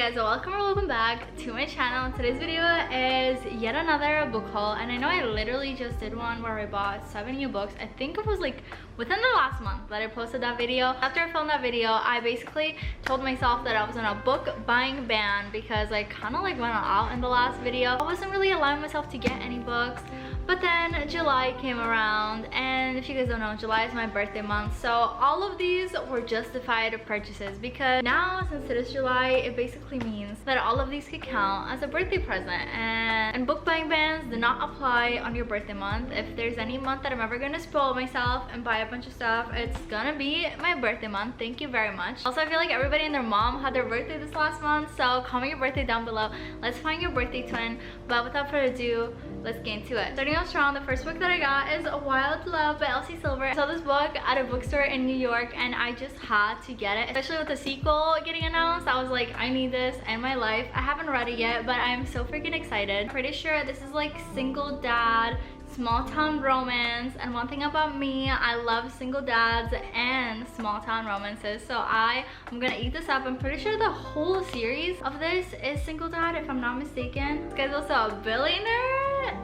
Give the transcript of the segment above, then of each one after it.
guys, welcome or welcome back to my channel. Today's video is yet another book haul, and I know I literally just did one where I bought 7 new books. I think it was like within the last month that I posted that video. After I filmed that video, I basically told myself that I was on a book buying ban because I kind of like went out in the last video. I wasn't really allowing myself to get any books. But then July came around, and if you guys don't know, July is my birthday month, so all of these were justified purchases because now, since it is July, it basically means that all of these could count as a birthday present. And book buying bans do not apply on your birthday month. If there's any month that I'm ever gonna spoil myself and buy a bunch of stuff, it's gonna be my birthday month. Thank you very much. Also, I feel like everybody and their mom had their birthday this last month, so comment your birthday down below. Let's find your birthday twin. But without further ado, let's get into it. Starting off strong, the first book that I got is Wild Love by Elsie Silver. I saw this book at a bookstore in New York and I just had to get it, especially with the sequel getting announced. I was like, I need this in my life. I haven't read it yet, but I'm so freaking excited. I'm pretty sure this is like single dad, small town romance, and one thing about me, I love single dads and small town romances, so I'm gonna eat this up. I'm pretty sure the whole series of this is single dad, if I'm not mistaken. This guy's also a billionaire.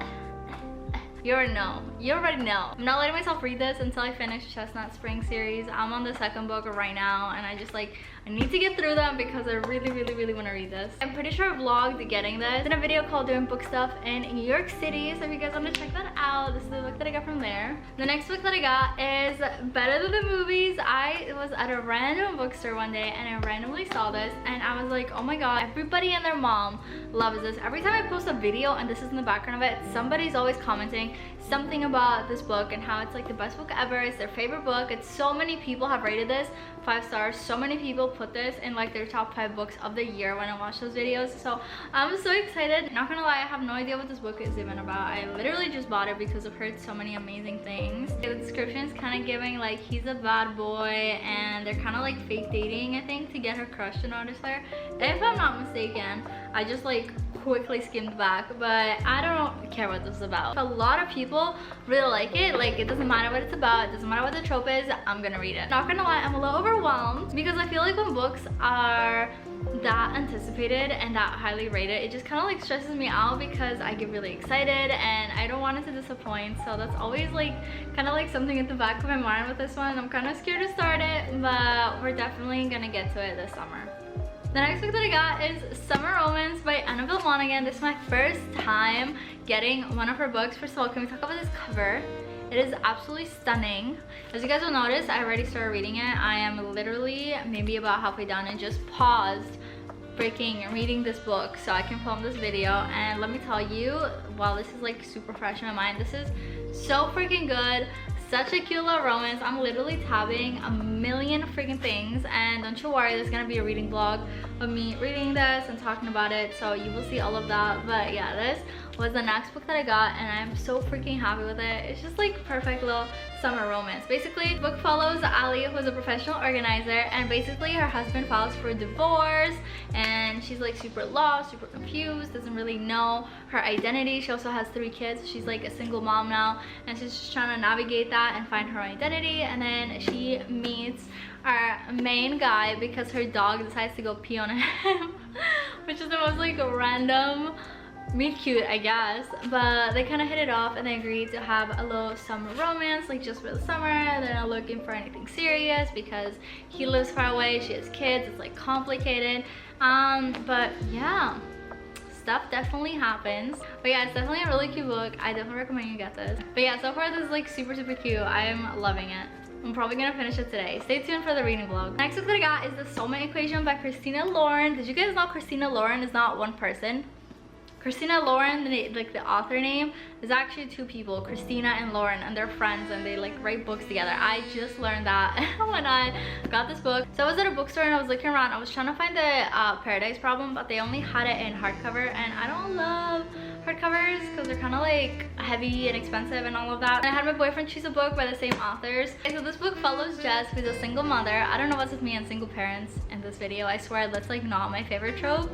You already know. You already know. I'm not letting myself read this until I finish Chestnut Spring series. I'm on the second book right now, and I just like, I need to get through them because I really want to read this. I'm pretty sure I vlogged getting this in a video called Doing Book Stuff in New York City, so if you guys want to check that out, this is the book that I got from there. The next book that I got is Better Than the Movies. I was at a random bookstore one day and I randomly saw this and I was like, oh my god, everybody and their mom loves this. Every time I post a video and this is in the background of it, somebody's always commenting something about this book and how it's like the best book ever. It's their favorite book. It's so many people have rated this 5 stars. So many people put this in like their top 5 books of the year when I watch those videos, so I'm so excited. Not gonna lie, I have no idea what this book is even about. I literally just bought it because I've heard so many amazing things. The description is kind of giving like he's a bad boy and they're kind of like fake dating, I think, to get her crush to notice her, if I'm not mistaken. I just like quickly skimmed back, but I don't care what this is about. A lot of people really like it. Like, it doesn't matter what it's about, it doesn't matter what the trope is, I'm gonna read it. Not gonna lie, I'm a little overwhelmed because I feel like when books are that anticipated and that highly rated, it just kind of like stresses me out because I get really excited and I don't want it to disappoint. So that's always like kind of like something at the back of my mind with this one. I'm kind of scared to start it, but we're definitely gonna get to it this summer. The next book that I got is Summer Romance by Annabelle Monaghan. This is my first time getting one of her books. First of all, can we talk about this cover? It is absolutely stunning. As you guys will notice, I already started reading it. I am literally maybe about halfway done and just paused reading this book so I can film this video. And let me tell you, while this is like super fresh in my mind, this is so freaking good. Such a cute little romance. I'm literally tabbing a million freaking things, and don't you worry, there's gonna be a reading vlog of me reading this and talking about it, so you will see all of that. But yeah, this was the next book that I got and I'm so freaking happy with it. It's just like perfect little summer romance. Basically, the book follows Ali, who is a professional organizer, and basically her husband files for a divorce and she's like super lost, super confused, doesn't really know her identity. She also has 3 kids. She's like a single mom now and she's just trying to navigate that and find her identity. And then she meets our main guy because her dog decides to go pee on him which is the most like random meet cute, I guess, but they kind of hit it off and they agreed to have a little summer romance, like just for the summer. They're not looking for anything serious because he lives far away, she has kids, it's like complicated. But yeah, stuff definitely happens. But yeah, it's definitely a really cute book. I definitely recommend you get this. But yeah, so far this is like super cute. I'm loving it. I'm probably gonna finish it today. Stay tuned for the reading vlog. Next book that I got is The Soulmate Equation by Christina Lauren. Did you guys know Christina Lauren is not one person? Christina Lauren, like the author name, is actually 2 people, Christina and Lauren, and they're friends and they like write books together. I just learned that when I got this book. So I was at a bookstore and I was looking around. I was trying to find the Paradise Problem, but they only had it in hardcover, and I don't love hardcovers because they're kind of like heavy and expensive and all of that. And I had my boyfriend choose a book by the same authors. Okay, so this book follows Jess, who's a single mother. I don't know what's with me and single parents in this video. I swear that's like not my favorite trope,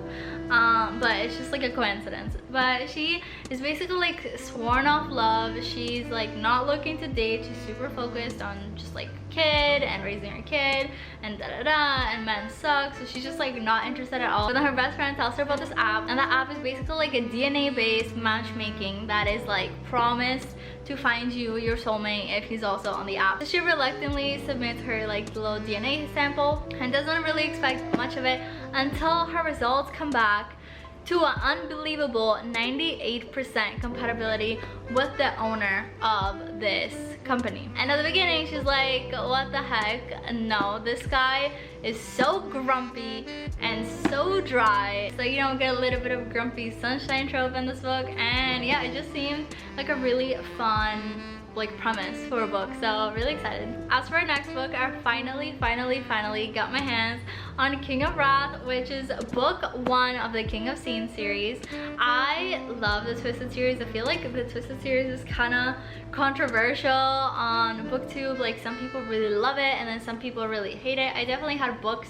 but it's just like a coincidence. But she is basically like sworn off love. She's like not looking to date. She's super focused on just like kid and raising her kid and and men suck, so she's just like not interested at all. But then her best friend tells her about this app, and that app is basically like a DNA based matchmaking that is like promised to find you your soulmate if he's also on the app. So she reluctantly submits her like little DNA sample and doesn't really expect much of it until her results come back to an unbelievable 98% compatibility with the owner of this company. And at the beginning she's like, what the heck? No, this guy is so grumpy and so dry. So you know, get a little bit of grumpy sunshine trope in this book, and yeah, it just seemed like a really fun like premise for a book, so really excited. As for our next book, I finally got my hands on King of Wrath, which is book 1 of the King of Scenes series. I love the Twisted series. I feel like the Twisted series is kind of controversial on booktube. Like some people really love it and then some people really hate it. I definitely had books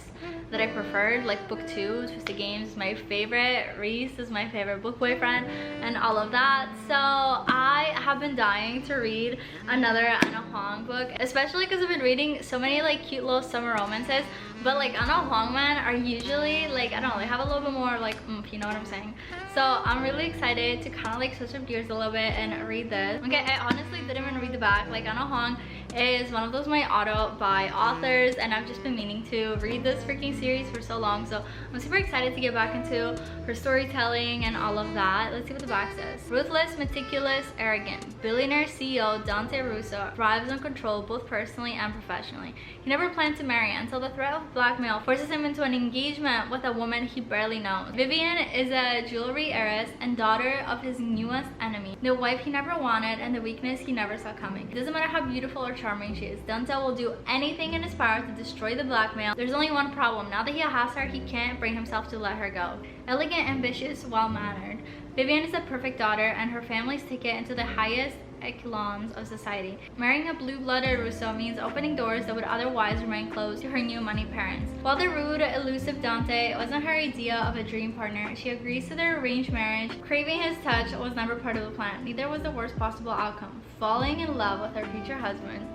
that I preferred, like book 2, Twisted Games is my favorite, Reese is my favorite book boyfriend, and all of that. So I have been dying to read another Anna Huang book, especially because I've been reading so many like cute little summer romances, but like Anna Huang men are usually like, I don't know, they have a little bit more like oomph, you know what I'm saying? So I'm really excited to kind of like switch up gears a little bit and read this. Okay, I honestly didn't even read the back. Like Anna Huang is one of those my auto buy authors, and I've just been meaning to read this freaking series for so long, so I'm super excited to get back into her storytelling and all of that. Let's see what the back says. Ruthless, meticulous, arrogant, billionaire CEO Dante Russo thrives on control both personally and professionally. He never planned to marry until the threat of blackmail forces him into an engagement with a woman he barely knows. Vivian is a jewelry heiress and daughter of his newest enemy, the wife he never wanted and the weakness he never saw coming. It doesn't matter how beautiful or charming she is, Dante will do anything in his power to destroy the blackmail. There's only one problem. Now that he has her, he can't bring himself to let her go. Elegant, ambitious, well-mannered, Vivian is the perfect daughter and her family's ticket into the highest echelons of society. Marrying a blue-blooded Russo means opening doors that would otherwise remain closed to her new money parents. While the rude, elusive Dante wasn't her idea of a dream partner, she agrees to their arranged marriage. Craving his touch was never part of the plan. Neither was the worst possible outcome, falling in love with her future husband.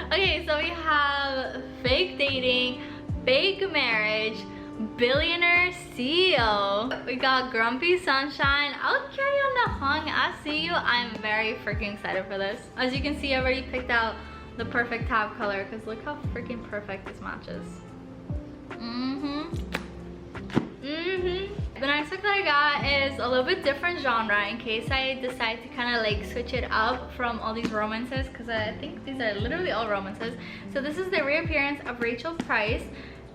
Okay, so we have fake dating, fake marriage, billionaire CEO. We got grumpy sunshine. Okay, Anna Huang, I see you. I'm very freaking excited for this. As you can see, I already picked out the perfect tab color because look how freaking perfect this matches. The next book that I got is a little bit different genre in case I decide to kind of like switch it up from all these romances, because I think these are literally all romances. So this is the reappearance of Rachel Price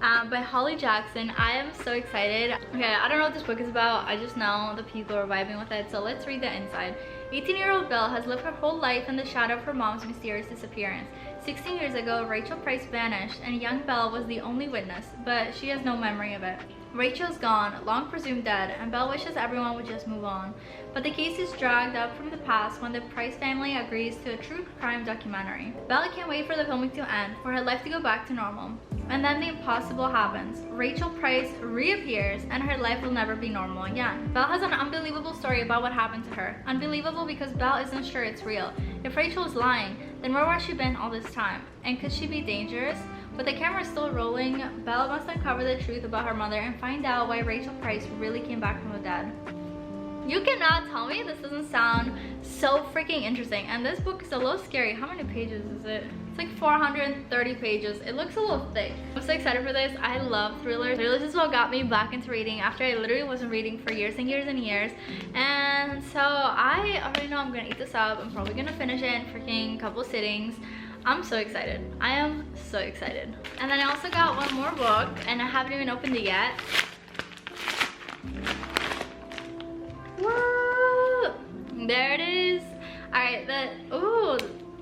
by Holly Jackson. I am so excited. Okay, I don't know what this book is about. I just know the people are vibing with it. So let's read the inside. 18-year-old Belle has lived her whole life in the shadow of her mom's mysterious disappearance. 16 years ago, Rachel Price vanished, and young Belle was the only witness, but she has no memory of it. Rachel's gone, long presumed dead, and Belle wishes everyone would just move on. But the case is dragged up from the past when the Price family agrees to a true crime documentary. Belle can't wait for the filming to end, for her life to go back to normal. And then the impossible happens. Rachel Price reappears, and her life will never be normal again. Belle has an unbelievable story about what happened to her. Unbelievable because Belle isn't sure it's real. If Rachel is lying, then where has she been all this time? And could she be dangerous? With the camera still rolling, Belle must uncover the truth about her mother and find out why Rachel Price really came back from the dead. You cannot tell me this doesn't sound so freaking interesting. And this book is a little scary. How many pages is it? It's like 430 pages. It looks a little thick. I'm so excited for this. I love thrillers. Thrillers is what got me back into reading after I literally wasn't reading for years and years and years. And so I already know I'm gonna eat this up. I'm probably gonna finish it in freaking couple sittings. I'm so excited. I am so excited. And then I also got one more book and I haven't even opened it yet. Whoa! There it is. Alright,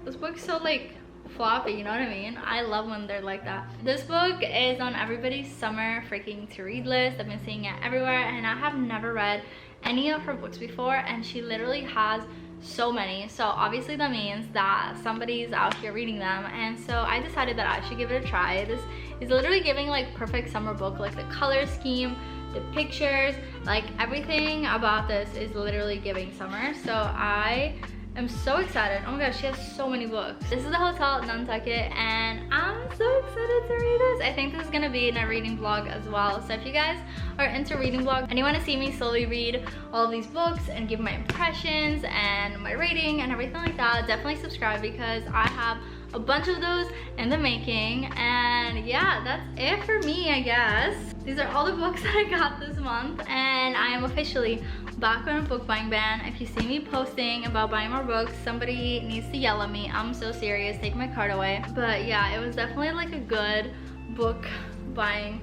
this book's so like floppy, you know what I mean? I love when they're like that. This book is on everybody's summer freaking to read list. I've been seeing it everywhere and I have never read any of her books before, and she literally has so many, so obviously that means that somebody's out here reading them, and so I decided that I should give it a try. This is literally giving like perfect summer book, like the color scheme, the pictures, like everything about this is literally giving summer. So I I'm so excited. Oh my gosh, she has so many books. This is the hotel Nantucket, and I'm so excited to read this. I think this is gonna be in a reading vlog as well. So if you guys are into reading vlogs and you want to see me slowly read all of these books and give my impressions and my rating and everything like that, definitely subscribe because I have a bunch of those in the making. And yeah, that's it for me, I guess. These are all the books that I got this month, and I am officially back on a book buying ban. If you see me posting about buying more books, somebody needs to yell at me. I'm so serious. Take my card away. But yeah, it was definitely like a good book buying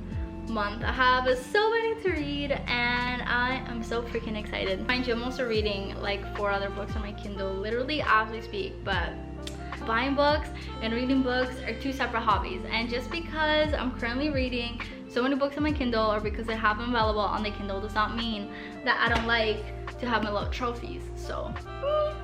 month. I have so many to read and I am so freaking excited. Mind you, I'm also reading like 4 other books on my Kindle literally as we speak, but buying books and reading books are 2 separate hobbies. And just because I'm currently reading so many books on my Kindle, or because I have them available on the Kindle, does not mean that I don't like to have my little trophies. So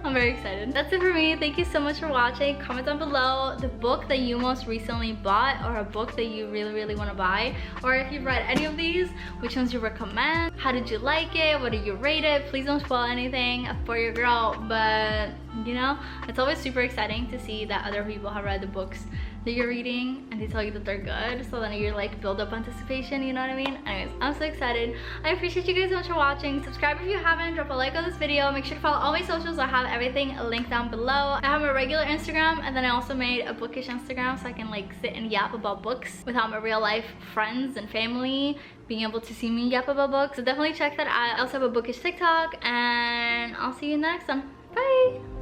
I'm very excited. That's it for me. Thank you so much for watching. Comment down below the book that you most recently bought, or a book that you really want to buy, or if you've read any of these, which ones you recommend. How did you like it? What did you rate it? Please don't spoil anything for your girl, but you know, it's always super exciting to see that other people have read the books that you're reading and they tell you that they're good, so then you're like build up anticipation, you know what I mean? Anyways, I'm so excited. I appreciate you guys so much for watching. Subscribe if you haven't, drop a like on this video, make sure to follow all my socials. I have everything linked down below. I have my regular Instagram, and then I also made a bookish Instagram so I can like sit and yap about books without my real life friends and family being able to see me yap about books. So definitely check that out. I also have a bookish TikTok, and I'll see you in the next one. Bye!